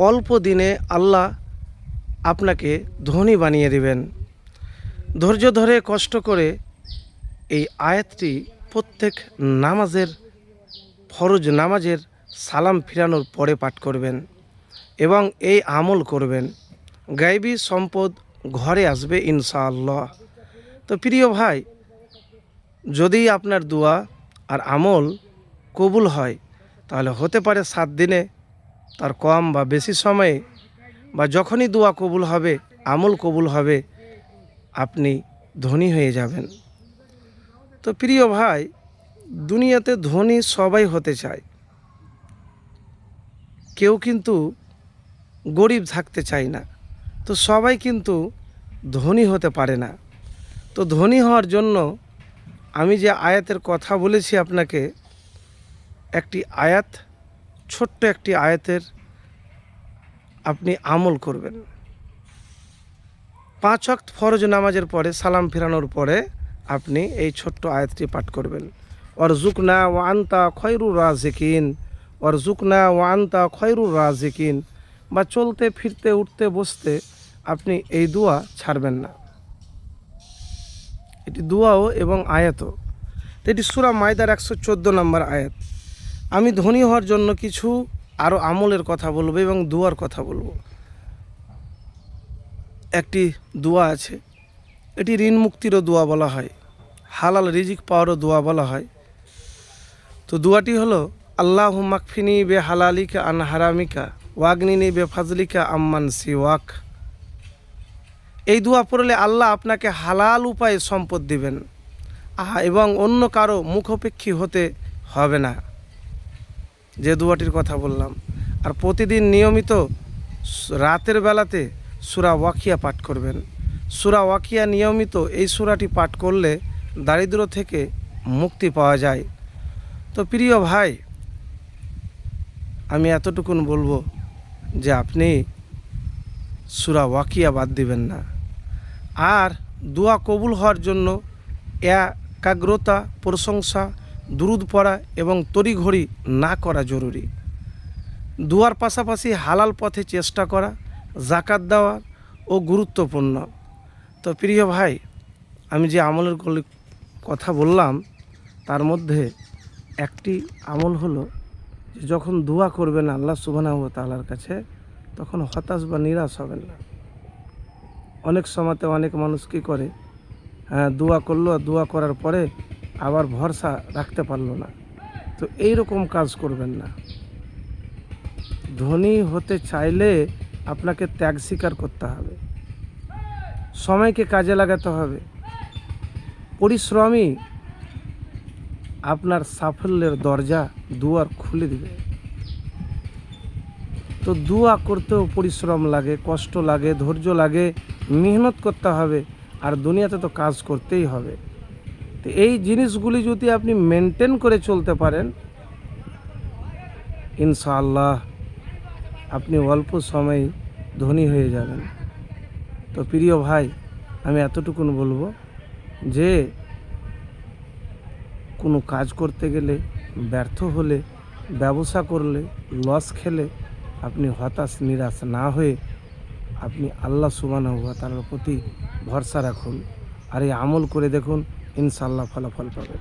অল্প দিনে আল্লাহ আপনাকে ধনী বানিয়ে দিবেন। ধৈর্য ধরে কষ্ট করে এই আয়াতটি প্রত্যেক ফরজ নামাজের সালাম ফিরানোর পরে পাঠ করবেন এবং এই আমল করবেন। গায়বী সম্পদ ঘরে আসবে ইনশাআল্লাহ। তো প্রিয় ভাই, যদি আপনার দোয়া আর আমল কবুল হয় তাহলে হতে পারে 7 দিনে, তার কম বা বেশি সময়ে, বা যখনই দোয়া কবুল হবে, আমল কবুল হবে, আপনি ধনী হয়ে যাবেন। তো প্রিয় ভাই, দুনিয়াতে ধনী সবাই হতে চায়, কেউ কিন্তু গরিব থাকতে চায় না। তো সবাই কিন্তু ধনী হতে পারে না। তো ধনী হওয়ার জন্য আমি যে আয়াতের কথা বলেছি আপনাকে, একটি আয়াত, ছোট্ট একটি আয়াতের আপনি আমল করবেন। 5 ওয়াক্ত ফরজ নামাজের পরে সালাম ফিরানোর পরে আপনি এই ছোট্ট আয়াতটি পাঠ করবেন। ওয়ারজুকনা ওয়া আনতা খয়রুর রাজিকিন, ওয়ারজুকনা ওয়া আনতা খয়রুর রাজিকিন। বা চলতে ফিরতে উঠতে বসতে আপনি এই দোয়া ছাড়বেন না। এটি দোয়াও এবং আয়াতও। এটি সূরা মায়দার 114 নম্বর আয়াত। আমি ধনী হওয়ার জন্য কিছু আরও আমলের কথা বলবো এবং দোয়ার কথা বলবো। একটি দোয়া আছে, এটি ঋণ মুক্তিরও দোয়া বলা হয়, হালাল রিজিক পাওয়ারও দোয়া বলা হয়। তো দোয়াটি হলো, আল্লাহু মাকফিনি বে হালালিকা আন হারামিকা ওয়াগনিনি বে ফাজলিকা আম্মান সিওয়াক। এই দোয়া পড়লে আল্লাহ আপনাকে হালাল উপায়ে সম্পদ দিবেন এবং অন্য কারো মুখাপেক্ষী হতে হবে না, যে দোয়াটির কথা বললাম। আর প্রতিদিন নিয়মিত রাতের বেলাতে সূরা ওয়াকিয়া পাঠ করবেন। সূরা ওয়াকিয়া নিয়মিত এই সূরাটি পাঠ করলে দারিদ্র্য থেকে মুক্তি পাওয়া যায়। তো প্রিয় ভাই, আমি এতটুকুন বলবো যে আপনি সূরা ওয়াকিয়া বাদ দিবেন না। আর দোয়া কবুল হওয়ার জন্য একাগ্রতা, প্রশংসা, দুরুদ পড়া এবং তড়িঘড়ি না করা জরুরি। দোয়ার পাশাপাশি হালাল পথে চেষ্টা করা, যাকাত দেওয়া ও গুরুত্বপূর্ণ। তো প্রিয় ভাই, আমি যে আমলের কথা বললাম তার মধ্যে একটি আমল হলো যে যখন দোয়া করবেন আল্লাহ সুবহানাহু ওয়া তাআলার কাছে, তখন হতাশ বা নিরাশ হবেন না। অনেক সময়তে অনেক মানুষ কী করে, দোয়া করলো, দোয়া করার পরে আবার ভরসা রাখতে পারলো না। তো এইরকম কাজ করবেন না। ধনী হতে চাইলে আপনাকে ত্যাগ স্বীকার করতে হবে, সময়কে কাজে লাগাতে হবে। পরিশ্রমই আপনার সাফল্যের দরজা দুয়ার খুলে দিবে। তো দোয়া করতেও পরিশ্রম লাগে, কষ্ট লাগে, ধৈর্য লাগে, মেহনত করতে হবে, আর দুনিয়াতে তো কাজ করতেই হবে। তো এই জিনিসগুলি যদি আপনি মেনটেন করে চলতে পারেন, ইনশাআল্লাহ আপনি অল্প সময়ে ধনী হয়ে যাবেন। তো প্রিয় ভাই, আমি এতটুকুন বলবো যে কোনো কাজ করতে গেলে, ব্যর্থ হলে, ব্যবসা করলে, লস খেলে আপনি হতাশ নিরাশ না হয়ে আপনি আল্লাহ সুবহানাহু ওয়া তাআলার প্রতি ভরসা রাখুন আর এই আমল করে দেখুন, ইনশাআল্লাহ ফলাফল পাবেন।